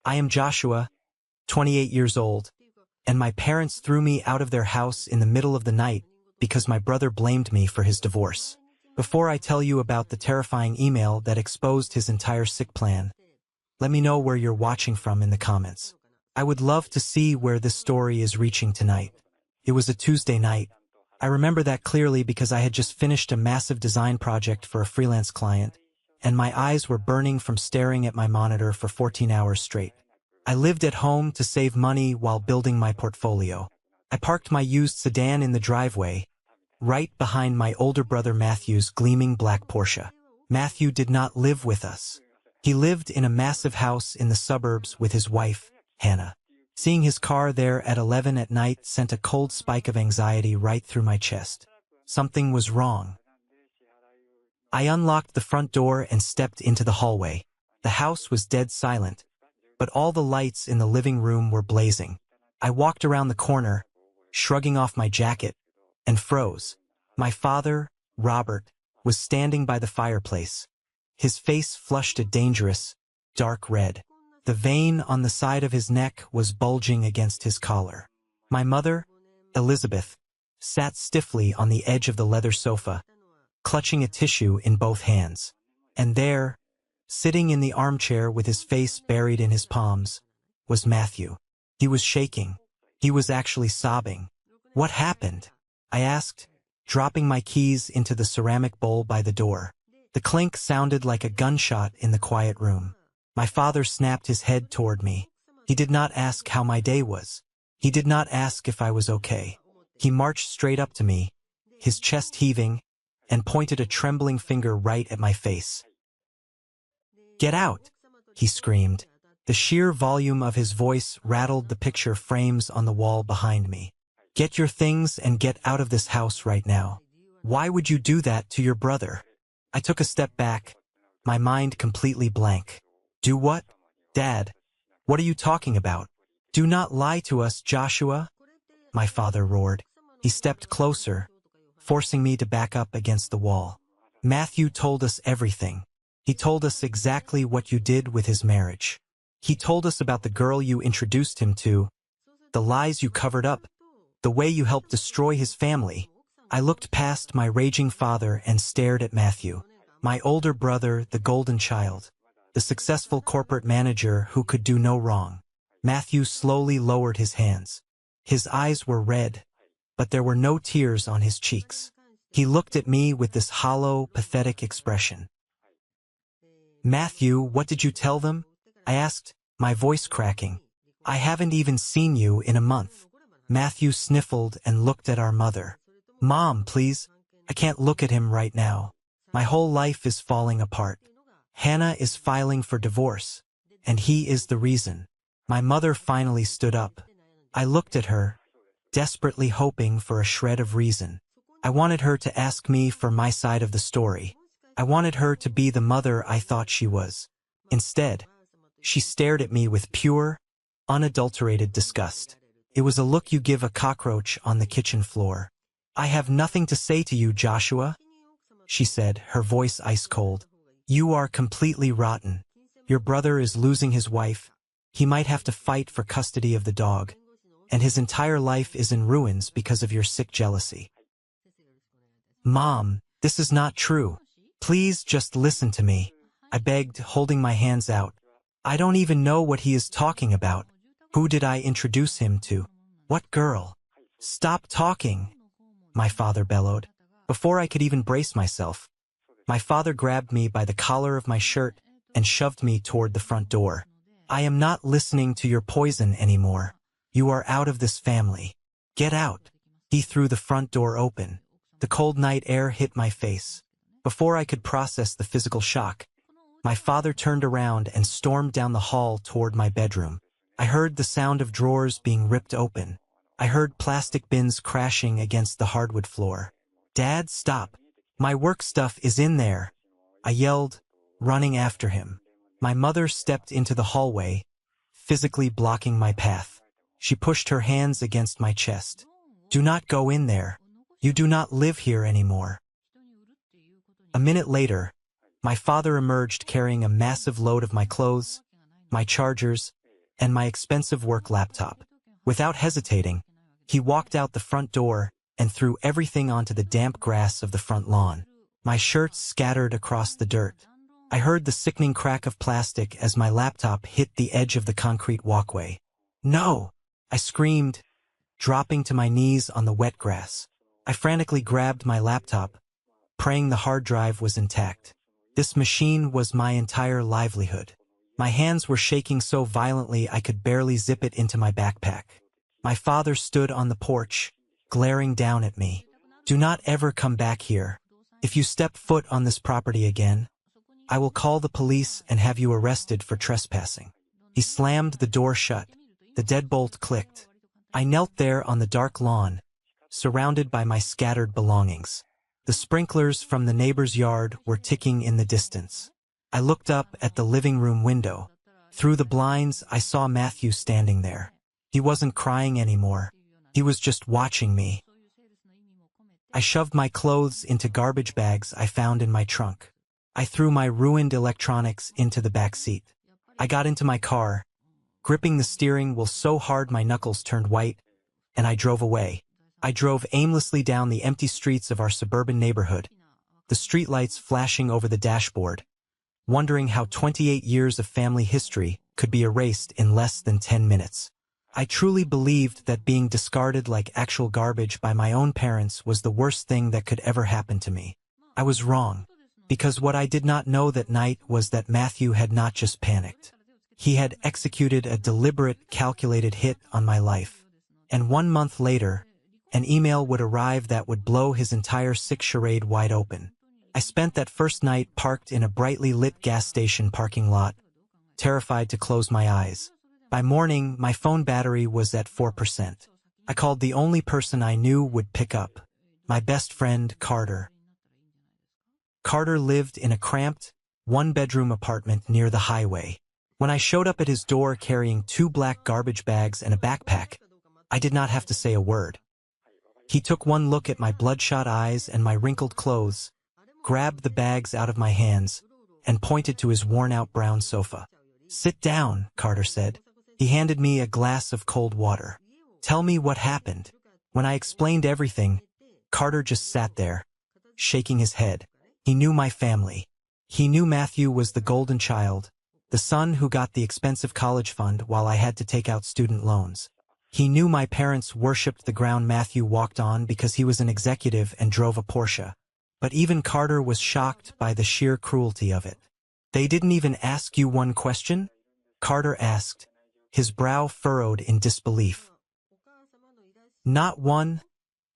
I am Joshua, 28 years old, and my parents threw me out of their house in the middle of the night because my brother blamed me for his divorce. Before I tell you about the terrifying email that exposed his entire sick plan, let me know where you're watching from in the comments. I would love to see where this story is reaching tonight. It was a Tuesday night. I remember that clearly because I had just finished a massive design project for a freelance client, and my eyes were burning from staring at my monitor for 14 hours straight. I lived at home to save money while building my portfolio. I parked my used sedan in the driveway, right behind my older brother Matthew's gleaming black Porsche. Matthew did not live with us. He lived in a massive house in the suburbs with his wife, Hannah. Seeing his car there at 11 at night sent a cold spike of anxiety right through my chest. Something was wrong. I unlocked the front door and stepped into the hallway. The house was dead silent, but all the lights in the living room were blazing. I walked around the corner, shrugging off my jacket, and froze. My father, Robert, was standing by the fireplace. His face flushed a dangerous, dark red. The vein on the side of his neck was bulging against his collar. My mother, Elizabeth, sat stiffly on the edge of the leather sofa, clutching a tissue in both hands. And there, sitting in the armchair with his face buried in his palms, was Matthew. He was shaking. He was actually sobbing. "What happened?" I asked, dropping my keys into the ceramic bowl by the door. The clink sounded like a gunshot in the quiet room. My father snapped his head toward me. He did not ask how my day was. He did not ask if I was okay. He marched straight up to me, his chest heaving, and pointed a trembling finger right at my face. "Get out!" he screamed. The sheer volume of his voice rattled the picture frames on the wall behind me. "Get your things and get out of this house right now. Why would you do that to your brother?" I took a step back, my mind completely blank. "Do what? Dad, what are you talking about? Do not lie to us, Joshua," my father roared. He stepped closer, forcing me to back up against the wall. "Matthew told us everything. He told us exactly what you did with his marriage. He told us about the girl you introduced him to, the lies you covered up, the way you helped destroy his family." I looked past my raging father and stared at Matthew, my older brother, the golden child, the successful corporate manager who could do no wrong. Matthew slowly lowered his hands. His eyes were red, but there were no tears on his cheeks. He looked at me with this hollow, pathetic expression. "Matthew, what did you tell them?" I asked, my voice cracking. "I haven't even seen you in a month." Matthew sniffled and looked at our mother. "Mom, please. I can't look at him right now. My whole life is falling apart. Hannah is filing for divorce, and he is the reason." My mother finally stood up. I looked at her, desperately hoping for a shred of reason. I wanted her to ask me for my side of the story. I wanted her to be the mother I thought she was. Instead, she stared at me with pure, unadulterated disgust. It was a look you give a cockroach on the kitchen floor. "I have nothing to say to you, Joshua," she said, her voice ice cold. "You are completely rotten. Your brother is losing his wife. He might have to fight for custody of the dog. And his entire life is in ruins because of your sick jealousy." "Mom, this is not true. Please just listen to me," I begged, holding my hands out. "I don't even know what he is talking about. Who did I introduce him to? What girl?" "Stop talking," my father bellowed. Before I could even brace myself, my father grabbed me by the collar of my shirt and shoved me toward the front door. "I am not listening to your poison anymore. You are out of this family. Get out." He threw the front door open. The cold night air hit my face. Before I could process the physical shock, my father turned around and stormed down the hall toward my bedroom. I heard the sound of drawers being ripped open. I heard plastic bins crashing against the hardwood floor. "Dad, stop. My work stuff is in there," I yelled, running after him. My mother stepped into the hallway, physically blocking my path. She pushed her hands against my chest. "Do not go in there. You do not live here anymore." A minute later, my father emerged carrying a massive load of my clothes, my chargers, and my expensive work laptop. Without hesitating, he walked out the front door and threw everything onto the damp grass of the front lawn. My shirts scattered across the dirt. I heard the sickening crack of plastic as my laptop hit the edge of the concrete walkway. "No!" I screamed, dropping to my knees on the wet grass. I frantically grabbed my laptop, praying the hard drive was intact. This machine was my entire livelihood. My hands were shaking so violently I could barely zip it into my backpack. My father stood on the porch, glaring down at me. "Do not ever come back here. If you step foot on this property again, I will call the police and have you arrested for trespassing." He slammed the door shut. The deadbolt clicked. I knelt there on the dark lawn, surrounded by my scattered belongings. The sprinklers from the neighbor's yard were ticking in the distance. I looked up at the living room window. Through the blinds, I saw Matthew standing there. He wasn't crying anymore. He was just watching me. I shoved my clothes into garbage bags I found in my trunk. I threw my ruined electronics into the back seat. I got into my car, gripping the steering wheel so hard my knuckles turned white, and I drove away. I drove aimlessly down the empty streets of our suburban neighborhood, the streetlights flashing over the dashboard, wondering how 28 years of family history could be erased in less than 10 minutes. I truly believed that being discarded like actual garbage by my own parents was the worst thing that could ever happen to me. I was wrong, because what I did not know that night was that Matthew had not just panicked. He had executed a deliberate, calculated hit on my life. And 1 month later, an email would arrive that would blow his entire sick charade wide open. I spent that first night parked in a brightly lit gas station parking lot, terrified to close my eyes. By morning, my phone battery was at 4%. I called the only person I knew would pick up, my best friend, Carter. Carter lived in a cramped, one-bedroom apartment near the highway. When I showed up at his door carrying 2 black garbage bags and a backpack, I did not have to say a word. He took one look at my bloodshot eyes and my wrinkled clothes, grabbed the bags out of my hands, and pointed to his worn-out brown sofa. "Sit down," Carter said. He handed me a glass of cold water. "Tell me what happened." When I explained everything, Carter just sat there, shaking his head. He knew my family. He knew Matthew was the golden child, the son who got the expensive college fund while I had to take out student loans. He knew my parents worshipped the ground Matthew walked on because he was an executive and drove a Porsche. But even Carter was shocked by the sheer cruelty of it. "They didn't even ask you one question?" Carter asked, his brow furrowed in disbelief. "Not one,"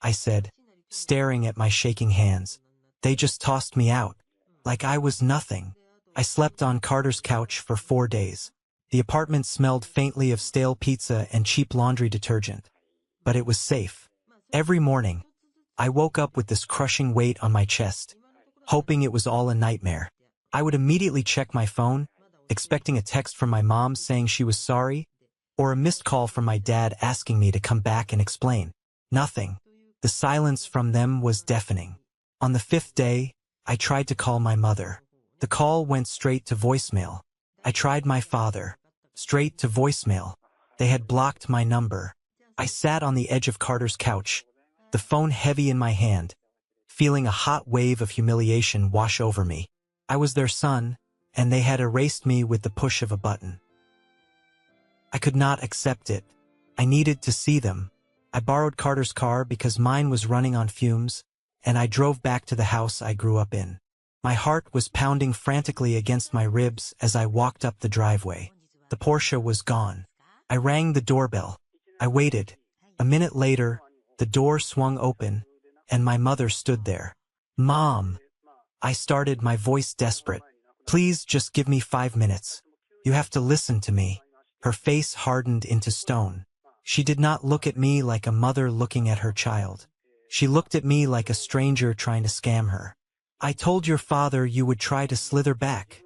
I said, staring at my shaking hands. "They just tossed me out, like I was nothing." I slept on Carter's couch for 4 days. The apartment smelled faintly of stale pizza and cheap laundry detergent, but it was safe. Every morning, I woke up with this crushing weight on my chest, hoping it was all a nightmare. I would immediately check my phone, expecting a text from my mom saying she was sorry, or a missed call from my dad asking me to come back and explain. Nothing. The silence from them was deafening. On the 5th day, I tried to call my mother. The call went straight to voicemail. I tried my father. Straight to voicemail. They had blocked my number. I sat on the edge of Carter's couch, the phone heavy in my hand, feeling a hot wave of humiliation wash over me. I was their son, and they had erased me with the push of a button. I could not accept it. I needed to see them. I borrowed Carter's car because mine was running on fumes, and I drove back to the house I grew up in. My heart was pounding frantically against my ribs as I walked up the driveway. The Porsche was gone. I rang the doorbell. I waited. A minute later, the door swung open, and my mother stood there. "Mom," I started, my voice desperate. "Please just give me 5 minutes. You have to listen to me." Her face hardened into stone. She did not look at me like a mother looking at her child. She looked at me like a stranger trying to scam her. "I told your father you would try to slither back,"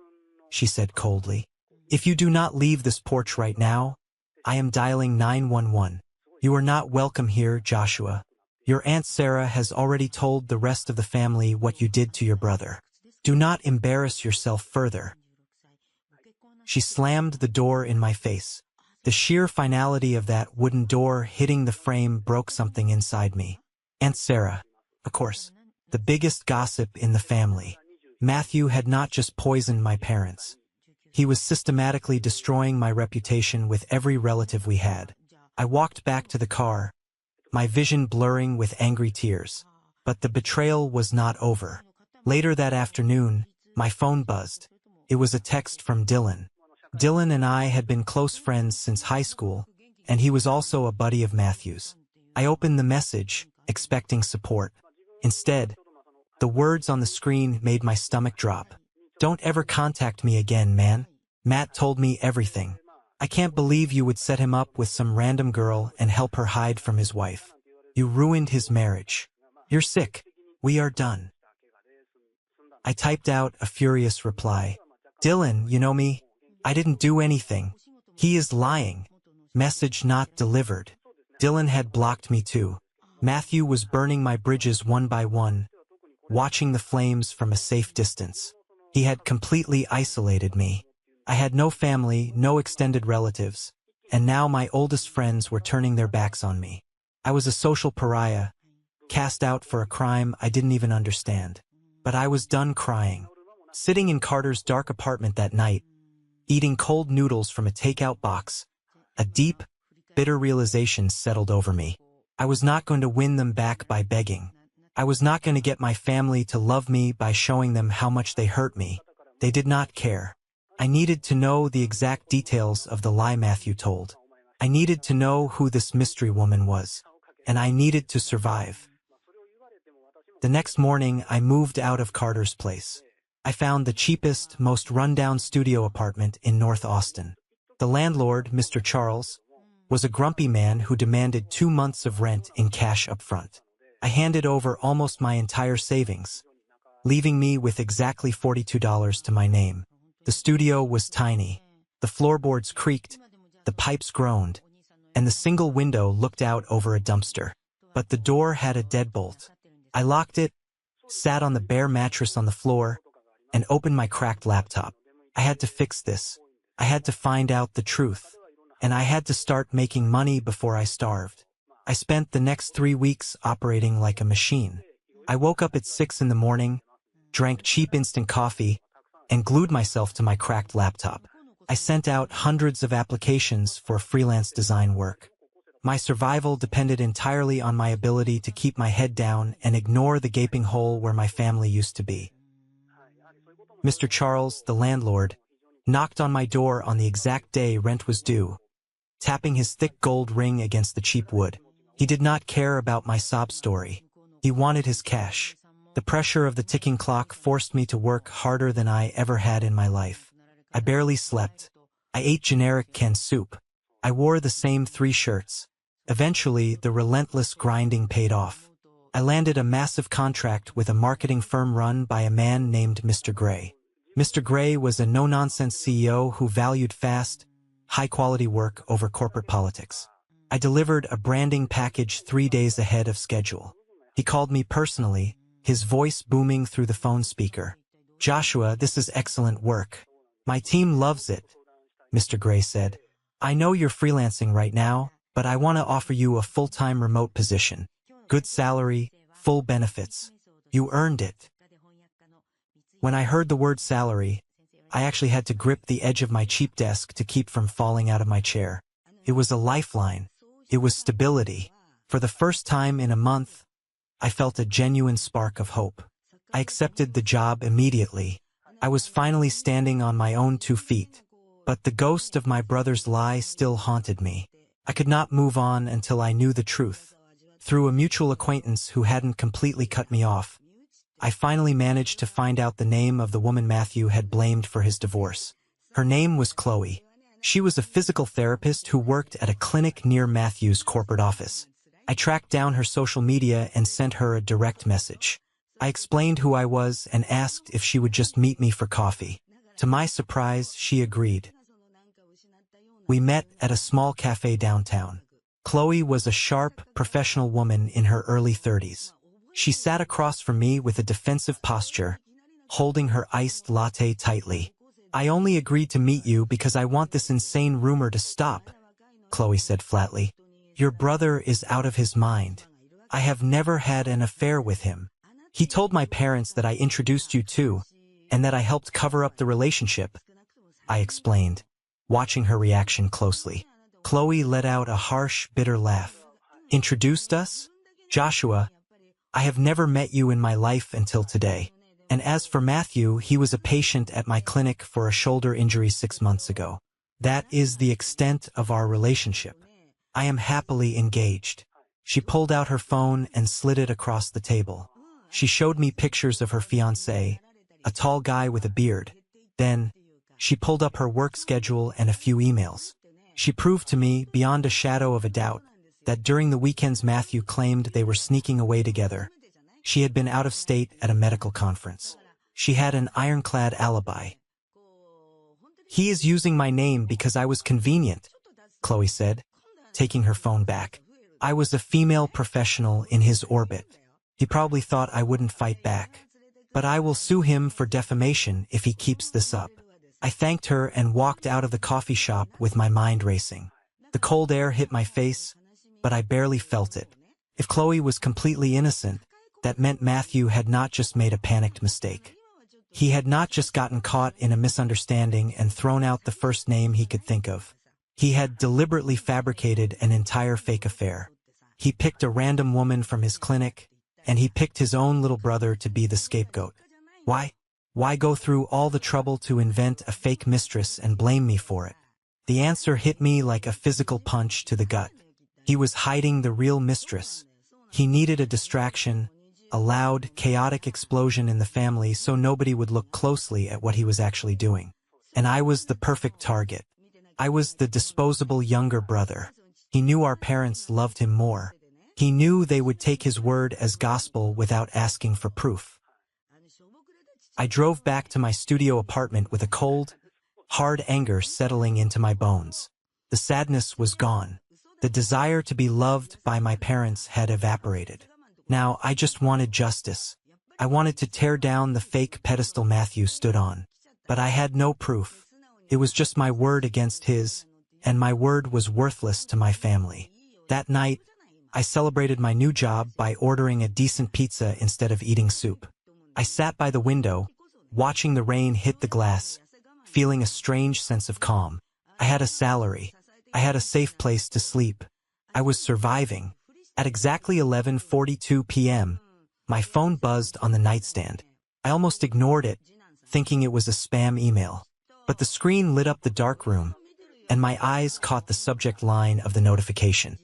she said coldly. "If you do not leave this porch right now, I am dialing 911. You are not welcome here, Joshua. Your Aunt Sarah has already told the rest of the family what you did to your brother. Do not embarrass yourself further." She slammed the door in my face. The sheer finality of that wooden door hitting the frame broke something inside me. Aunt Sarah, of course, the biggest gossip in the family. Matthew had not just poisoned my parents. He was systematically destroying my reputation with every relative we had. I walked back to the car, my vision blurring with angry tears. But the betrayal was not over. Later that afternoon, my phone buzzed. It was a text from Dylan. Dylan and I had been close friends since high school, and he was also a buddy of Matthew's. I opened the message, expecting support. Instead, the words on the screen made my stomach drop. "Don't ever contact me again, man. Matt told me everything. I can't believe you would set him up with some random girl and help her hide from his wife. You ruined his marriage. You're sick. We are done." I typed out a furious reply. "Dylan, you know me? I didn't do anything. He is lying. Message not delivered." Dylan had blocked me too. Matthew was burning my bridges one by one, watching the flames from a safe distance. He had completely isolated me. I had no family, no extended relatives, and now my oldest friends were turning their backs on me. I was a social pariah, cast out for a crime I didn't even understand. But I was done crying. Sitting in Carter's dark apartment that night, eating cold noodles from a takeout box, a deep, bitter realization settled over me. I was not going to win them back by begging. I was not going to get my family to love me by showing them how much they hurt me. They did not care. I needed to know the exact details of the lie Matthew told. I needed to know who this mystery woman was, and I needed to survive. The next morning, I moved out of Carter's place. I found the cheapest, most rundown studio apartment in North Austin. The landlord, Mr. Charles, was a grumpy man who demanded 2 months of rent in cash up front. I handed over almost my entire savings, leaving me with exactly $42 to my name. The studio was tiny. The floorboards creaked, the pipes groaned, and the single window looked out over a dumpster. But the door had a deadbolt. I locked it, sat on the bare mattress on the floor, and opened my cracked laptop. I had to fix this. I had to find out the truth. And I had to start making money before I starved. I spent the next 3 weeks operating like a machine. I woke up at 6 in the morning, drank cheap instant coffee, and glued myself to my cracked laptop. I sent out hundreds of applications for freelance design work. My survival depended entirely on my ability to keep my head down and ignore the gaping hole where my family used to be. Mr. Charles, the landlord, knocked on my door on the exact day rent was due, tapping his thick gold ring against the cheap wood. He did not care about my sob story. He wanted his cash. The pressure of the ticking clock forced me to work harder than I ever had in my life. I barely slept. I ate generic canned soup. I wore the same 3 shirts. Eventually, the relentless grinding paid off. I landed a massive contract with a marketing firm run by a man named Mr. Gray. Mr. Gray was a no-nonsense CEO who valued fast, high-quality work over corporate politics. I delivered a branding package 3 days ahead of schedule. He called me personally, his voice booming through the phone speaker. "Joshua, this is excellent work. My team loves it," Mr. Gray said. "I know you're freelancing right now, but I want to offer you a full-time remote position. Good salary, full benefits. You earned it." When I heard the word salary, I actually had to grip the edge of my cheap desk to keep from falling out of my chair. It was a lifeline. It was stability. For the first time in a month, I felt a genuine spark of hope. I accepted the job immediately. I was finally standing on my own 2 feet. But the ghost of my brother's lie still haunted me. I could not move on until I knew the truth. Through a mutual acquaintance who hadn't completely cut me off, I finally managed to find out the name of the woman Matthew had blamed for his divorce. Her name was Chloe. She was a physical therapist who worked at a clinic near Matthew's corporate office. I tracked down her social media and sent her a direct message. I explained who I was and asked if she would just meet me for coffee. To my surprise, she agreed. We met at a small cafe downtown. Chloe was a sharp, professional woman in her early 30s. She sat across from me with a defensive posture, holding her iced latte tightly. "I only agreed to meet you because I want this insane rumor to stop," Chloe said flatly. Your brother is out of his mind. I have never had an affair with him. He told my parents that I introduced you to, and that I helped cover up the relationship, I explained, watching her reaction closely. Chloe let out a harsh, bitter laugh. Introduced us? Joshua, I have never met you in my life until today. And as for Matthew, he was a patient at my clinic for a shoulder injury 6 months ago. That is the extent of our relationship. I am happily engaged. She pulled out her phone and slid it across the table. She showed me pictures of her fiancé, a tall guy with a beard. Then, she pulled up her work schedule and a few emails. She proved to me, beyond a shadow of a doubt, that during the weekends Matthew claimed they were sneaking away together. She had been out of state at a medical conference. She had an ironclad alibi. He is using my name because I was convenient, Chloe said, taking her phone back. I was a female professional in his orbit. He probably thought I wouldn't fight back. But I will sue him for defamation if he keeps this up. I thanked her and walked out of the coffee shop with my mind racing. The cold air hit my face, but I barely felt it. If Chloe was completely innocent, that meant Matthew had not just made a panicked mistake. He had not just gotten caught in a misunderstanding and thrown out the first name he could think of. He had deliberately fabricated an entire fake affair. He picked a random woman from his clinic, and he picked his own little brother to be the scapegoat. Why? Why go through all the trouble to invent a fake mistress and blame me for it? The answer hit me like a physical punch to the gut. He was hiding the real mistress. He needed a distraction, a loud, chaotic explosion in the family so nobody would look closely at what he was actually doing. And I was the perfect target. I was the disposable younger brother. He knew our parents loved him more. He knew they would take his word as gospel without asking for proof. I drove back to my studio apartment with a cold, hard anger settling into my bones. The sadness was gone. The desire to be loved by my parents had evaporated. Now I just wanted justice. I wanted to tear down the fake pedestal Matthew stood on. But I had no proof. It was just my word against his, and my word was worthless to my family. That night, I celebrated my new job by ordering a decent pizza instead of eating soup. I sat by the window, watching the rain hit the glass, feeling a strange sense of calm. I had a salary. I had a safe place to sleep. I was surviving. At exactly 11:42 p.m., my phone buzzed on the nightstand. I almost ignored it, thinking it was a spam email. But the screen lit up the dark room, and my eyes caught the subject line of the notification.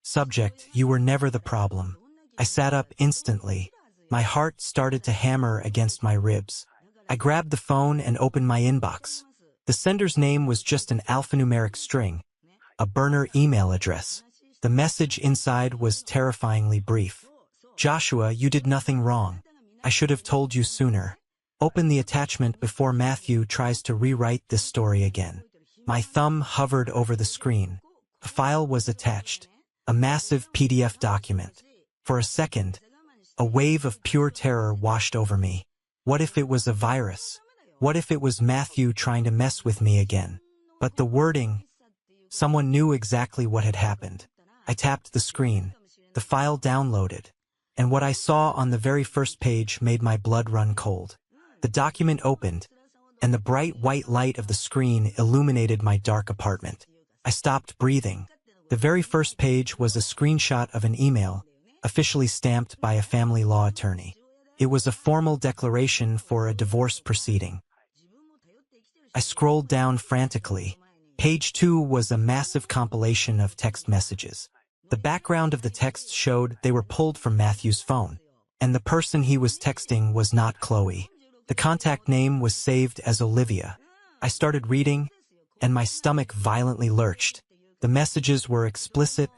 Subject, you were never the problem. I sat up instantly. My heart started to hammer against my ribs. I grabbed the phone and opened my inbox. The sender's name was just an alphanumeric string, a burner email address. The message inside was terrifyingly brief. Joshua, you did nothing wrong. I should have told you sooner. Open the attachment before Matthew tries to rewrite this story again. My thumb hovered over the screen. A file was attached, a massive PDF document. For a second, a wave of pure terror washed over me. What if it was a virus? What if it was Matthew trying to mess with me again? But the wording, someone knew exactly what had happened. I tapped the screen. The file downloaded. And what I saw on the very first page made my blood run cold. The document opened, and the bright white light of the screen illuminated my dark apartment. I stopped breathing. The very first page was a screenshot of an email, officially stamped by a family law attorney. It was a formal declaration for a divorce proceeding. I scrolled down frantically. Page 2 was a massive compilation of text messages. The background of the text showed they were pulled from Matthew's phone, and the person he was texting was not Chloe. The contact name was saved as Olivia. I started reading, and my stomach violently lurched. The messages were explicit,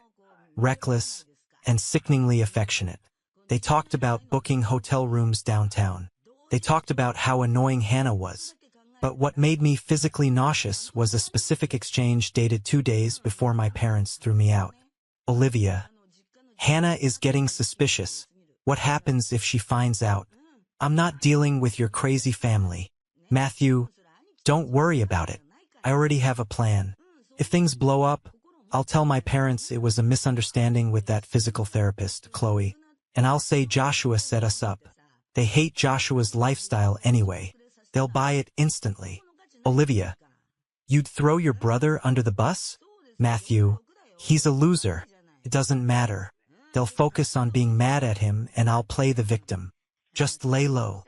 reckless, and sickeningly affectionate. They talked about booking hotel rooms downtown. They talked about how annoying Hannah was. But what made me physically nauseous was a specific exchange dated 2 days before my parents threw me out. Olivia, Hannah is getting suspicious. What happens if she finds out? I'm not dealing with your crazy family. Matthew, don't worry about it. I already have a plan. If things blow up, I'll tell my parents it was a misunderstanding with that physical therapist, Chloe, and I'll say Joshua set us up. They hate Joshua's lifestyle anyway. They'll buy it instantly. Olivia, you'd throw your brother under the bus? Matthew, he's a loser. It doesn't matter. They'll focus on being mad at him and I'll play the victim. Just lay low.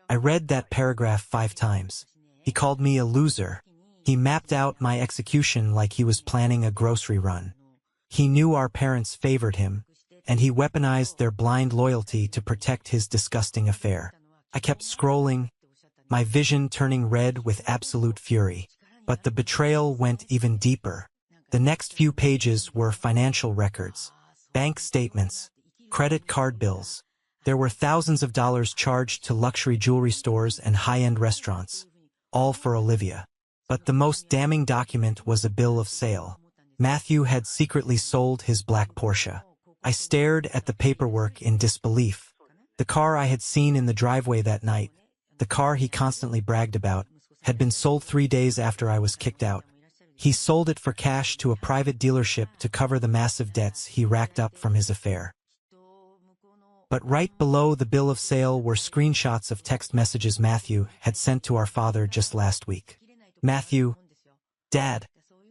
I read that paragraph 5 times. He called me a loser. He mapped out my execution like he was planning a grocery run. He knew our parents favored him, and he weaponized their blind loyalty to protect his disgusting affair. I kept scrolling, my vision turning red with absolute fury. But the betrayal went even deeper. The next few pages were financial records, bank statements, credit card bills. There were thousands of dollars charged to luxury jewelry stores and high-end restaurants, all for Olivia. But the most damning document was a bill of sale. Matthew had secretly sold his black Porsche. I stared at the paperwork in disbelief. The car I had seen in the driveway that night, the car he constantly bragged about, had been sold 3 days after I was kicked out. He sold it for cash to a private dealership to cover the massive debts he racked up from his affair. But right below the bill of sale were screenshots of text messages Matthew had sent to our father just last week. Matthew, Dad,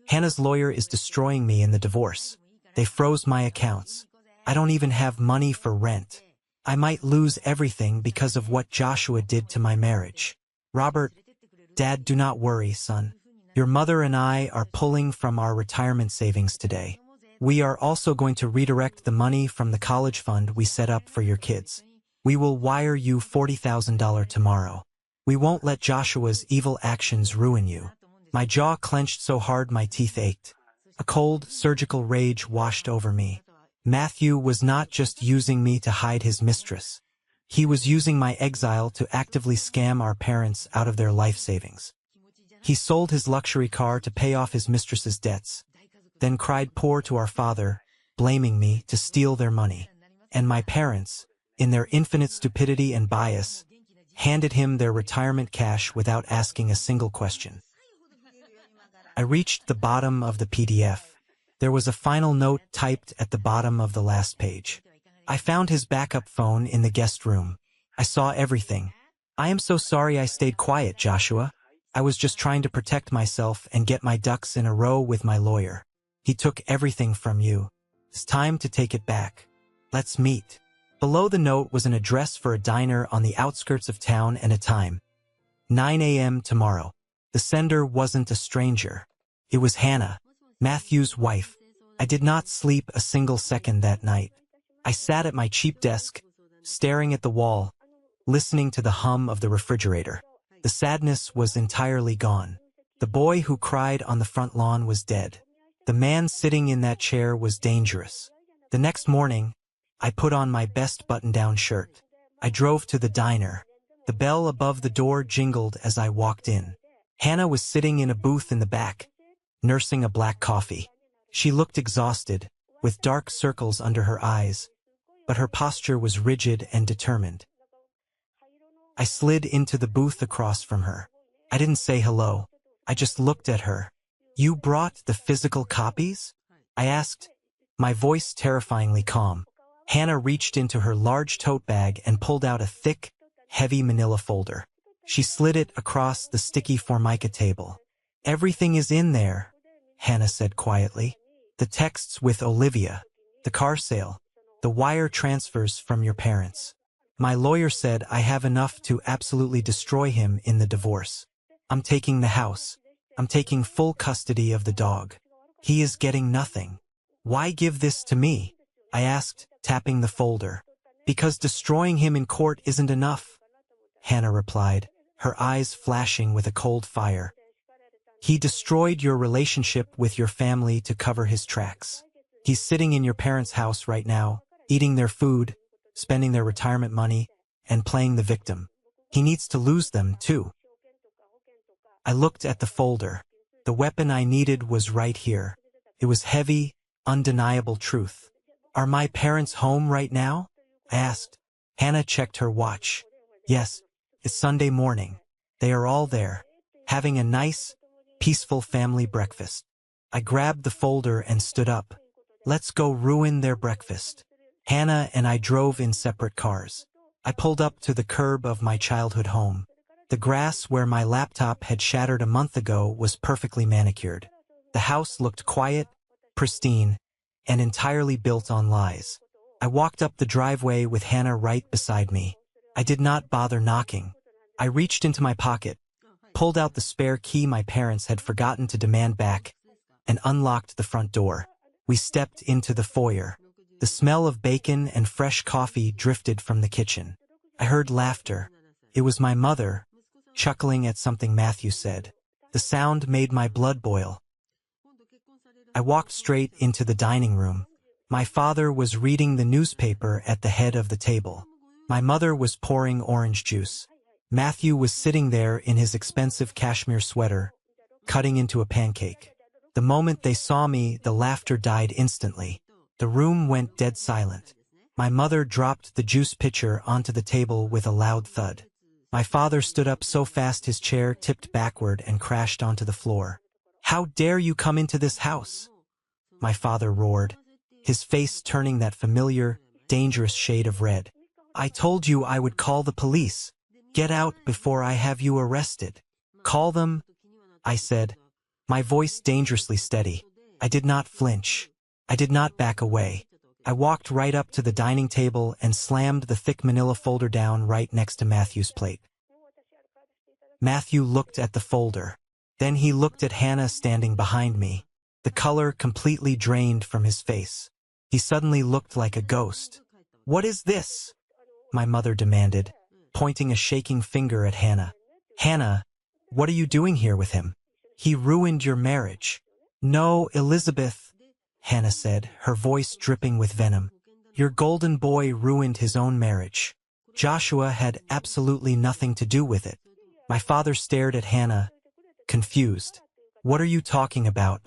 Hannah's lawyer is destroying me in the divorce. They froze my accounts. I don't even have money for rent. I might lose everything because of what Joshua did to my marriage. Robert, Dad, do not worry, son. Your mother and I are pulling from our retirement savings today. We are also going to redirect the money from the college fund we set up for your kids. We will wire you $40,000 tomorrow. We won't let Joshua's evil actions ruin you. My jaw clenched so hard my teeth ached. A cold, surgical rage washed over me. Matthew was not just using me to hide his mistress. He was using my exile to actively scam our parents out of their life savings. He sold his luxury car to pay off his mistress's debts, then cried poor to our father, blaming me to steal their money. And my parents, in their infinite stupidity and bias, handed him their retirement cash without asking a single question. I reached the bottom of the PDF. There was a final note typed at the bottom of the last page. I found his backup phone in the guest room. I saw everything. I am so sorry I stayed quiet, Joshua. I was just trying to protect myself and get my ducks in a row with my lawyer. He took everything from you. It's time to take it back. Let's meet. Below the note was an address for a diner on the outskirts of town and a time. 9 a.m. tomorrow. The sender wasn't a stranger. It was Hannah, Matthew's wife. I did not sleep a single second that night. I sat at my cheap desk, staring at the wall, listening to the hum of the refrigerator. The sadness was entirely gone. The boy who cried on the front lawn was dead. The man sitting in that chair was dangerous. The next morning, I put on my best button-down shirt. I drove to the diner. The bell above the door jingled as I walked in. Hannah was sitting in a booth in the back, nursing a black coffee. She looked exhausted, with dark circles under her eyes, but her posture was rigid and determined. I slid into the booth across from her. I didn't say hello. I just looked at her. You brought the physical copies? I asked, my voice terrifyingly calm. Hannah reached into her large tote bag and pulled out a thick, heavy manila folder. She slid it across the sticky Formica table. Everything is in there, Hannah said quietly. The texts with Olivia, the car sale, the wire transfers from your parents. My lawyer said I have enough to absolutely destroy him in the divorce. I'm taking the house. I'm taking full custody of the dog. He is getting nothing. Why give this to me? I asked, tapping the folder. Because destroying him in court isn't enough, Hannah replied, her eyes flashing with a cold fire. He destroyed your relationship with your family to cover his tracks. He's sitting in your parents' house right now, eating their food, spending their retirement money, and playing the victim. He needs to lose them, too. I looked at the folder. The weapon I needed was right here. It was heavy, undeniable truth. Are my parents home right now? I asked. Hannah checked her watch. Yes, it's Sunday morning. They are all there, having a nice, Peaceful family breakfast. I grabbed the folder and stood up. Let's go ruin their breakfast. Hannah and I drove in separate cars. I pulled up to the curb of my childhood home. The grass where my laptop had shattered a month ago was perfectly manicured. The house looked quiet, pristine, and entirely built on lies. I walked up the driveway with Hannah right beside me. I did not bother knocking. I reached into my pocket, pulled out the spare key my parents had forgotten to demand back, and unlocked the front door. We stepped into the foyer. The smell of bacon and fresh coffee drifted from the kitchen. I heard laughter. It was my mother, chuckling at something Matthew said. The sound made my blood boil. I walked straight into the dining room. My father was reading the newspaper at the head of the table. My mother was pouring orange juice. Matthew was sitting there in his expensive cashmere sweater, cutting into a pancake. The moment they saw me, the laughter died instantly. The room went dead silent. My mother dropped the juice pitcher onto the table with a loud thud. My father stood up so fast his chair tipped backward and crashed onto the floor. "How dare you come into this house?" my father roared, his face turning that familiar, dangerous shade of red. "I told you I would call the police. Get out before I have you arrested." "Call them," I said, my voice dangerously steady. I did not flinch. I did not back away. I walked right up to the dining table and slammed the thick manila folder down right next to Matthew's plate. Matthew looked at the folder. Then he looked at Hannah standing behind me. The color completely drained from his face. He suddenly looked like a ghost. "What is this?" my mother demanded, pointing a shaking finger at Hannah. "Hannah, what are you doing here with him? He ruined your marriage." "No, Elizabeth," Hannah said, her voice dripping with venom. "Your golden boy ruined his own marriage. Joshua had absolutely nothing to do with it." My father stared at Hannah, confused. "What are you talking about?"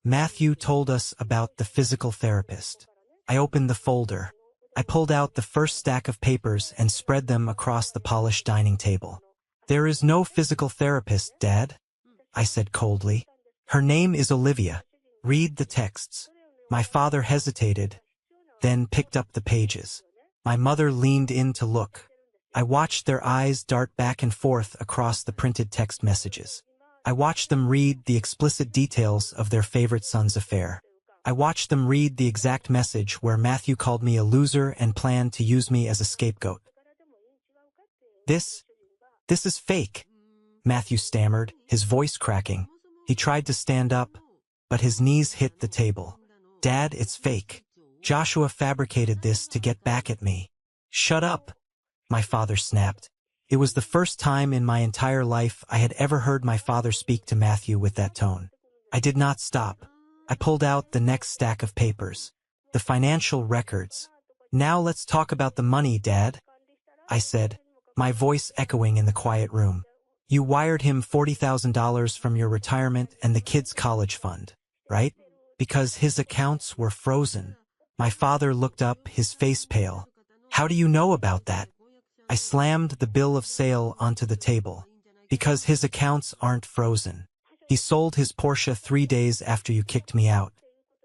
"Matthew told us about the physical therapist." I opened the folder. I pulled out the first stack of papers and spread them across the polished dining table. "There is no physical therapist, Dad," I said coldly. "Her name is Olivia. Read the texts." My father hesitated, then picked up the pages. My mother leaned in to look. I watched their eyes dart back and forth across the printed text messages. I watched them read the explicit details of their favorite son's affair. I watched them read the exact message where Matthew called me a loser and planned to use me as a scapegoat. This is fake," Matthew stammered, his voice cracking. He tried to stand up, but his knees hit the table. "Dad, it's fake. Joshua fabricated this to get back at me." "Shut up," my father snapped. It was the first time in my entire life I had ever heard my father speak to Matthew with that tone. I did not stop. I pulled out the next stack of papers. The financial records. "Now let's talk about the money, Dad," I said, my voice echoing in the quiet room. "You wired him $40,000 from your retirement and the kids' college fund, right? Because his accounts were frozen." My father looked up, his face pale. "How do you know about that?" I slammed the bill of sale onto the table. "Because his accounts aren't frozen. He sold his Porsche 3 days after you kicked me out.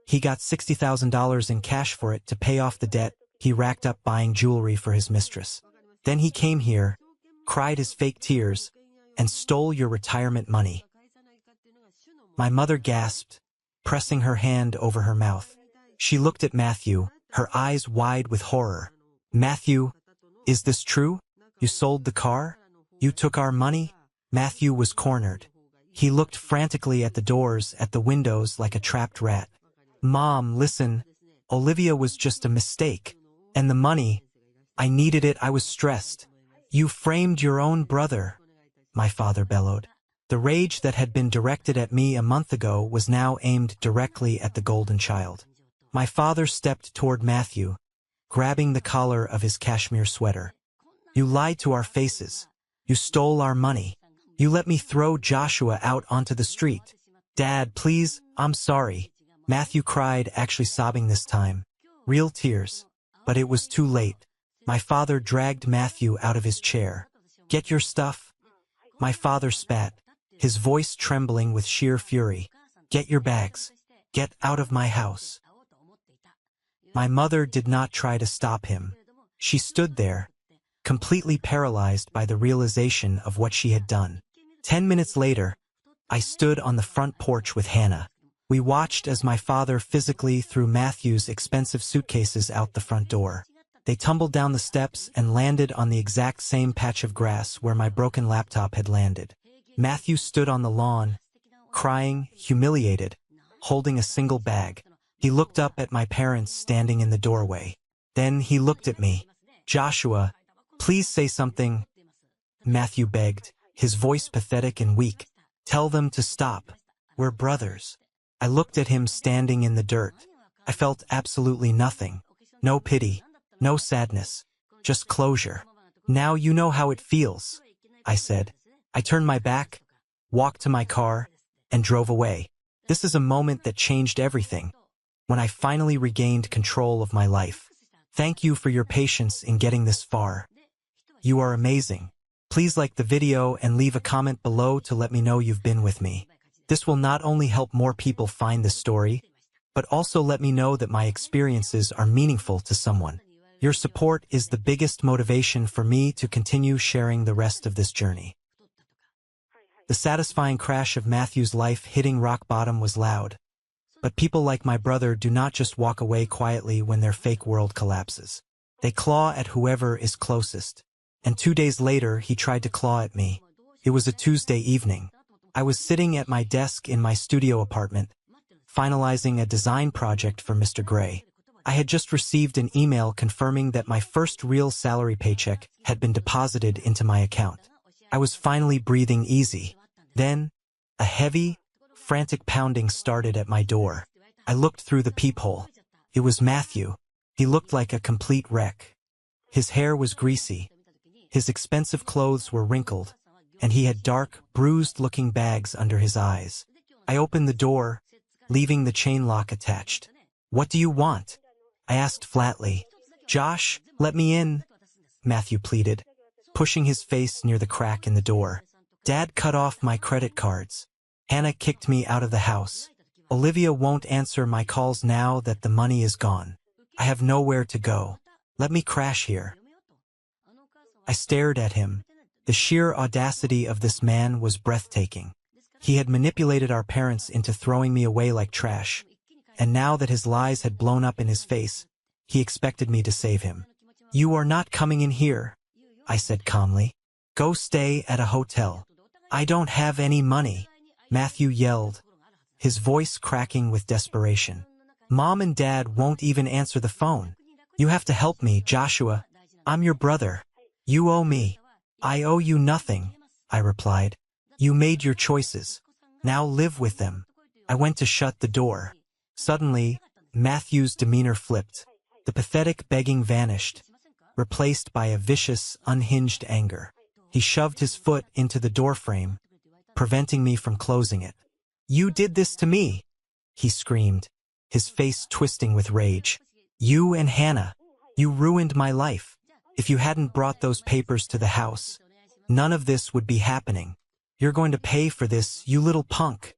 He got $60,000 in cash for it to pay off the debt he racked up buying jewelry for his mistress. Then he came here, cried his fake tears, and stole your retirement money." My mother gasped, pressing her hand over her mouth. She looked at Matthew, her eyes wide with horror. "Matthew, is this true? You sold the car? You took our money?" Matthew was cornered. He looked frantically at the doors, at the windows like a trapped rat. "Mom, listen. Olivia was just a mistake. And the money, I needed it, I was stressed." "You framed your own brother," my father bellowed. The rage that had been directed at me a month ago was now aimed directly at the golden child. My father stepped toward Matthew, grabbing the collar of his cashmere sweater. "You lied to our faces. You stole our money. You let me throw Joshua out onto the street." "Dad, please, I'm sorry," Matthew cried, actually sobbing this time. Real tears. But it was too late. My father dragged Matthew out of his chair. "Get your stuff." My father spat. his voice trembling with sheer fury. "Get your bags. Get out of my house." My mother did not try to stop him. She stood there, completely paralyzed by the realization of what she had done. 10 minutes later, I stood on the front porch with Hannah. We watched as my father physically threw Matthew's expensive suitcases out the front door. They tumbled down the steps and landed on the exact same patch of grass where my broken laptop had landed. Matthew stood on the lawn, crying, humiliated, holding a single bag. He looked up at my parents standing in the doorway. Then he looked at me. "Joshua, please say something," Matthew begged, his voice pathetic and weak. "Tell them to stop. We're brothers." I looked at him standing in the dirt. I felt absolutely nothing. No pity, no sadness, just closure. "Now you know how it feels," I said. I turned my back, walked to my car, and drove away. This is a moment that changed everything, when I finally regained control of my life. Thank you for your patience in getting this far. You are amazing. Please like the video and leave a comment below to let me know you've been with me. This will not only help more people find this story, but also let me know that my experiences are meaningful to someone. Your support is the biggest motivation for me to continue sharing the rest of this journey. The satisfying crash of Matthew's life hitting rock bottom was loud. But people like my brother do not just walk away quietly when their fake world collapses. They claw at whoever is closest. And 2 days later, he tried to claw at me. It was a Tuesday evening. I was sitting at my desk in my studio apartment, finalizing a design project for Mr. Gray. I had just received an email confirming that my first real salary paycheck had been deposited into my account. I was finally breathing easy. Then, a heavy, frantic pounding started at my door. I looked through the peephole. It was Matthew. He looked like a complete wreck. His hair was greasy. His expensive clothes were wrinkled, and he had dark, bruised-looking bags under his eyes. I opened the door, leaving the chain lock attached. "What do you want?" I asked flatly. "Josh, let me in," Matthew pleaded, pushing his face near the crack in the door. "Dad cut off my credit cards. Hannah kicked me out of the house. Olivia won't answer my calls now that the money is gone. I have nowhere to go. Let me crash here." I stared at him. The sheer audacity of this man was breathtaking. He had manipulated our parents into throwing me away like trash, and now that his lies had blown up in his face, he expected me to save him. "You are not coming in here," I said calmly. "Go stay at a hotel." "I don't have any money," Matthew yelled, his voice cracking with desperation. "Mom and Dad won't even answer the phone. You have to help me, Joshua. I'm your brother. You owe me." "I owe you nothing," I replied. "You made your choices. Now live with them." I went to shut the door. Suddenly, Matthew's demeanor flipped. The pathetic begging vanished, replaced by a vicious, unhinged anger. He shoved his foot into the doorframe, preventing me from closing it. "You did this to me," he screamed, his face twisting with rage. "You and Hannah. You ruined my life. If you hadn't brought those papers to the house, none of this would be happening. You're going to pay for this, you little punk."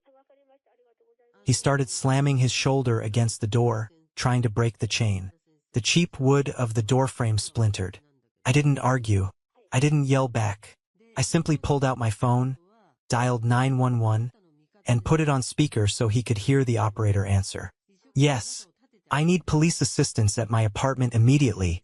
He started slamming his shoulder against the door, trying to break the chain. The cheap wood of the doorframe splintered. I didn't argue. I didn't yell back. I simply pulled out my phone, dialed 911, and put it on speaker so he could hear the operator answer. "Yes, I need police assistance at my apartment immediately,"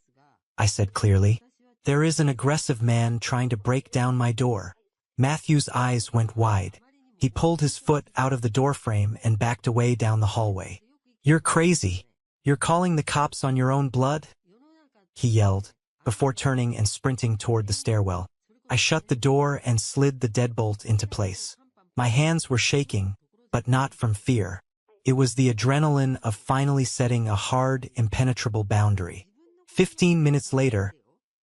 I said clearly. "There is an aggressive man trying to break down my door." Matthew's eyes went wide. He pulled his foot out of the doorframe and backed away down the hallway. "You're crazy. You're calling the cops on your own blood?" he yelled, before turning and sprinting toward the stairwell. I shut the door and slid the deadbolt into place. My hands were shaking, but not from fear. It was the adrenaline of finally setting a hard, impenetrable boundary. 15 minutes later,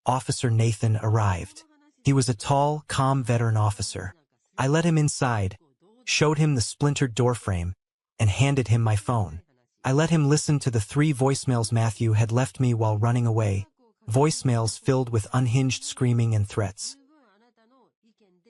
Officer Nathan arrived. He was a tall, calm veteran officer. I let him inside, showed him the splintered doorframe, and handed him my phone. I let him listen to the 3 voicemails Matthew had left me while running away, voicemails filled with unhinged screaming and threats.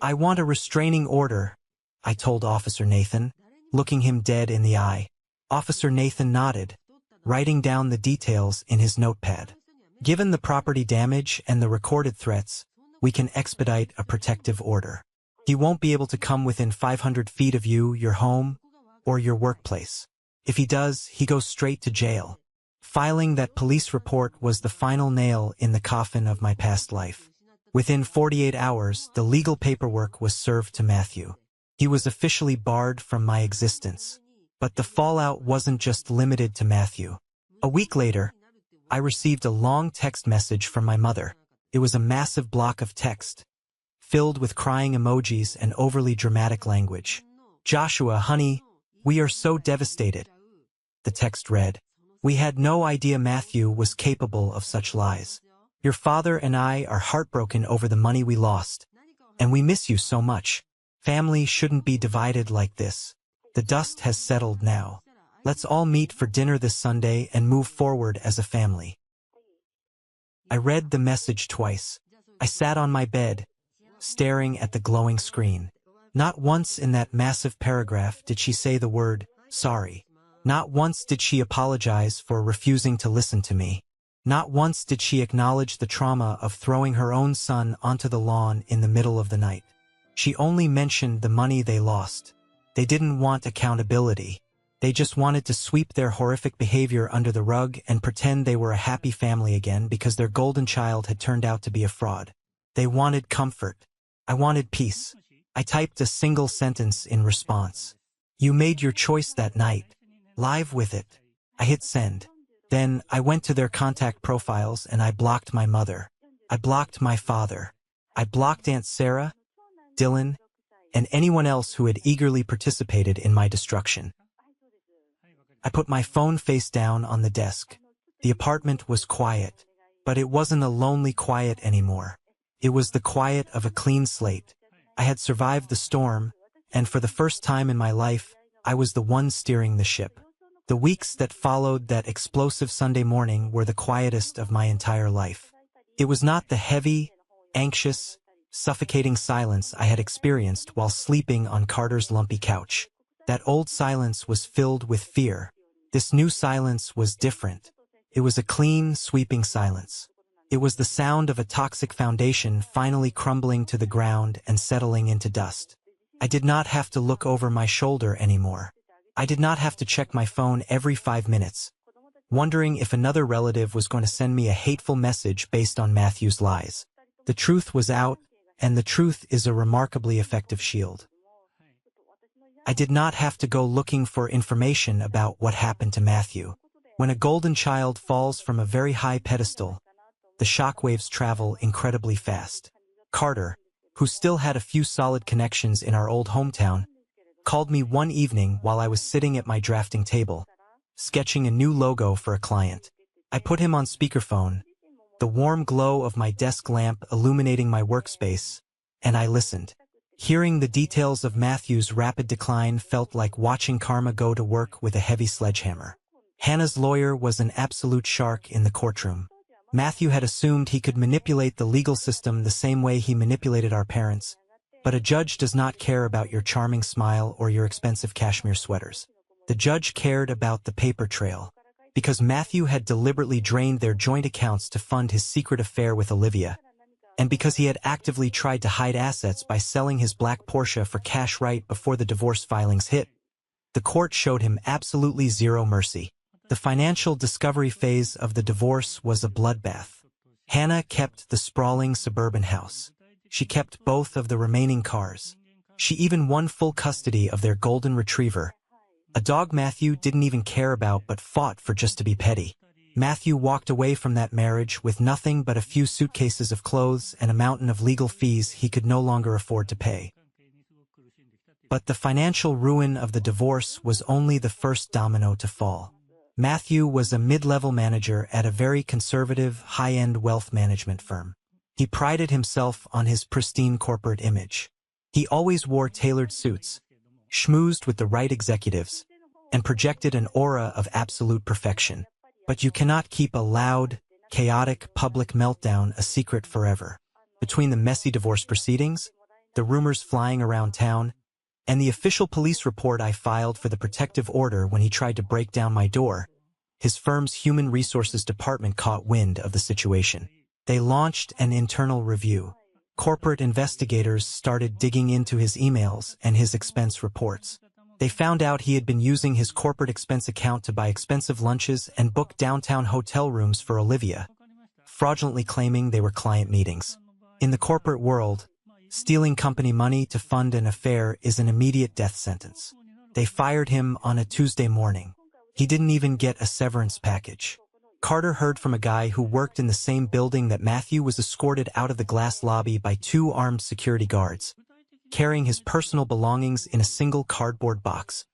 "I want a restraining order," I told Officer Nathan, looking him dead in the eye. Officer Nathan nodded, writing down the details in his notepad. Given the property damage and the recorded threats, we can expedite a protective order. He won't be able to come within 500 feet of you, your home, or your workplace. If he does, he goes straight to jail. Filing that police report was the final nail in the coffin of my past life. Within 48 hours, the legal paperwork was served to Matthew. He was officially barred from my existence. But the fallout wasn't just limited to Matthew. A week later, I received a long text message from my mother. It was a massive block of text, filled with crying emojis and overly dramatic language. "Joshua, honey, we are so devastated." The text read, "We had no idea Matthew was capable of such lies. Your father and I are heartbroken over the money we lost, and we miss you so much. Family shouldn't be divided like this. The dust has settled now. Let's all meet for dinner this Sunday and move forward as a family." I read the message twice. I sat on my bed, staring at the glowing screen. Not once in that massive paragraph did she say the word, sorry. Not once did she apologize for refusing to listen to me. Not once did she acknowledge the trauma of throwing her own son onto the lawn in the middle of the night. She only mentioned the money they lost. They didn't want accountability. They just wanted to sweep their horrific behavior under the rug and pretend they were a happy family again because their golden child had turned out to be a fraud. They wanted comfort. I wanted peace. I typed a single sentence in response. "You made your choice that night. Live with it." I hit send. Then I went to their contact profiles and I blocked my mother. I blocked my father. I blocked Aunt Sarah, Dylan, and anyone else who had eagerly participated in my destruction. I put my phone face down on the desk. The apartment was quiet, but it wasn't a lonely quiet anymore. It was the quiet of a clean slate. I had survived the storm, and for the first time in my life, I was the one steering the ship. The weeks that followed that explosive Sunday morning were the quietest of my entire life. It was not the heavy, anxious, suffocating silence I had experienced while sleeping on Carter's lumpy couch. That old silence was filled with fear. This new silence was different. It was a clean, sweeping silence. It was the sound of a toxic foundation finally crumbling to the ground and settling into dust. I did not have to look over my shoulder anymore. I did not have to check my phone every 5 minutes, wondering if another relative was going to send me a hateful message based on Matthew's lies. The truth was out, and the truth is a remarkably effective shield. I did not have to go looking for information about what happened to Matthew. When a golden child falls from a very high pedestal, the shockwaves travel incredibly fast. Carter, who still had a few solid connections in our old hometown, called me one evening while I was sitting at my drafting table, sketching a new logo for a client. I put him on speakerphone, the warm glow of my desk lamp illuminating my workspace, and I listened. Hearing the details of Matthew's rapid decline felt like watching karma go to work with a heavy sledgehammer. Hannah's lawyer was an absolute shark in the courtroom. Matthew had assumed he could manipulate the legal system the same way he manipulated our parents, but a judge does not care about your charming smile or your expensive cashmere sweaters. The judge cared about the paper trail. Because Matthew had deliberately drained their joint accounts to fund his secret affair with Olivia, and because he had actively tried to hide assets by selling his black Porsche for cash right before the divorce filings hit, the court showed him absolutely zero mercy. The financial discovery phase of the divorce was a bloodbath. Hannah kept the sprawling suburban house. She kept both of the remaining cars. She even won full custody of their golden retriever, a dog Matthew didn't even care about but fought for just to be petty. Matthew walked away from that marriage with nothing but a few suitcases of clothes and a mountain of legal fees he could no longer afford to pay. But the financial ruin of the divorce was only the first domino to fall. Matthew was a mid-level manager at a very conservative, high-end wealth management firm. He prided himself on his pristine corporate image. He always wore tailored suits, schmoozed with the right executives, and projected an aura of absolute perfection. But you cannot keep a loud, chaotic public meltdown a secret forever. Between the messy divorce proceedings, the rumors flying around town, And the official police report I filed for the protective order when he tried to break down my door, his firm's human resources department caught wind of the situation. They launched an internal review. Corporate investigators started digging into his emails and his expense reports. They found out he had been using his corporate expense account to buy expensive lunches and book downtown hotel rooms for Olivia, fraudulently claiming they were client meetings. In the corporate world, stealing company money to fund an affair is an immediate death sentence. They fired him on a Tuesday morning. He didn't even get a severance package. Carter heard from a guy who worked in the same building that Matthew was escorted out of the glass lobby by 2 armed security guards, carrying his personal belongings in a single cardboard box,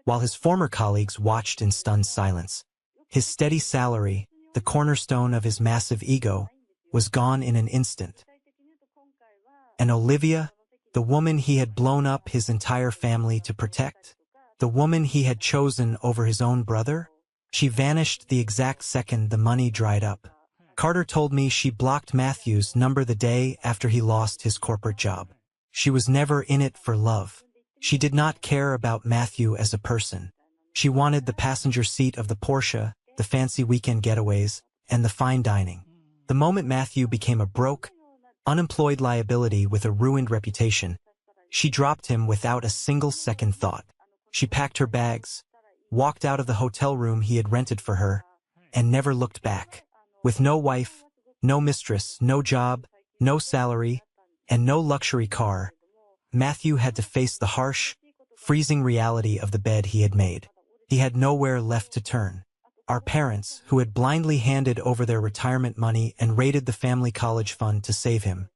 while his former colleagues watched in stunned silence. His steady salary, the cornerstone of his massive ego, was gone in an instant. And Olivia, the woman he had blown up his entire family to protect, the woman he had chosen over his own brother, she vanished the exact second the money dried up. Carter told me she blocked Matthew's number the day after he lost his corporate job. She was never in it for love. She did not care about Matthew as a person. She wanted the passenger seat of the Porsche, the fancy weekend getaways, and the fine dining. The moment Matthew became a broke, unemployed liability with a ruined reputation, she dropped him without a single second thought. She packed her bags, walked out of the hotel room he had rented for her, and never looked back. With no wife, no mistress, no job, no salary, and no luxury car, Matthew had to face the harsh, freezing reality of the bed he had made. He had nowhere left to turn. Our parents, who had blindly handed over their retirement money and raided the family college fund to save him,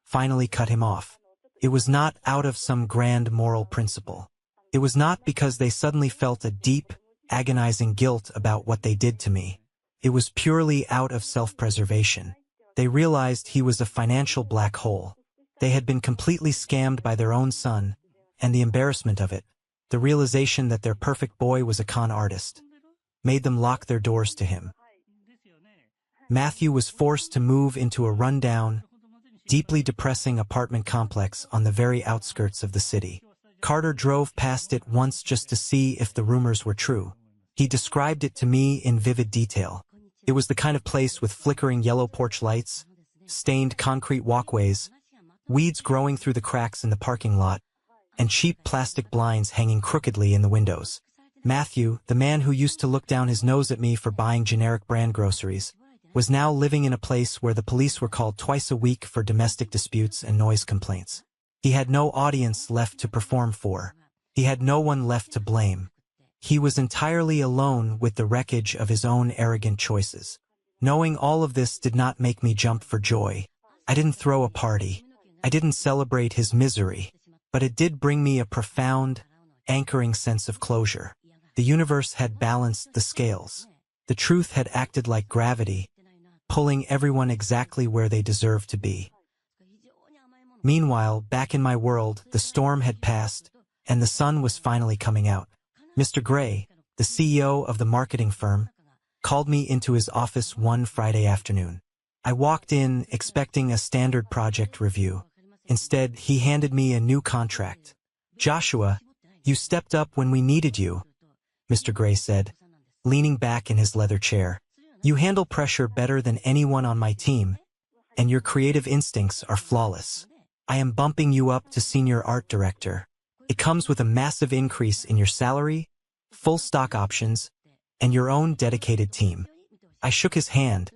finally cut him off. It was not out of some grand moral principle. It was not because they suddenly felt a deep, agonizing guilt about what they did to me. It was purely out of self-preservation. They realized he was a financial black hole. They had been completely scammed by their own son, and the embarrassment of it, the realization that their perfect boy was a con artist, made them lock their doors to him. Matthew was forced to move into a rundown, deeply depressing apartment complex on the very outskirts of the city. Carter drove past it once just to see if the rumors were true. He described it to me in vivid detail. It was the kind of place with flickering yellow porch lights, stained concrete walkways, weeds growing through the cracks in the parking lot, and cheap plastic blinds hanging crookedly in the windows. Matthew, the man who used to look down his nose at me for buying generic brand groceries, was now living in a place where the police were called twice a week for domestic disputes and noise complaints. He had no audience left to perform for. He had no one left to blame. He was entirely alone with the wreckage of his own arrogant choices. Knowing all of this did not make me jump for joy. I didn't throw a party. I didn't celebrate his misery. But it did bring me a profound, anchoring sense of closure. The universe had balanced the scales. The truth had acted like gravity, pulling everyone exactly where they deserved to be. Meanwhile, back in my world, the storm had passed, and the sun was finally coming out. Mr. Gray, the CEO of the marketing firm, called me into his office one Friday afternoon. I walked in expecting a standard project review. Instead, he handed me a new contract. "Joshua, you stepped up when we needed you," Mr. Gray said, leaning back in his leather chair. "You handle pressure better than anyone on my team, and your creative instincts are flawless. I am bumping you up to senior art director. It comes with a massive increase in your salary, full stock options, and your own dedicated team." I shook his hand,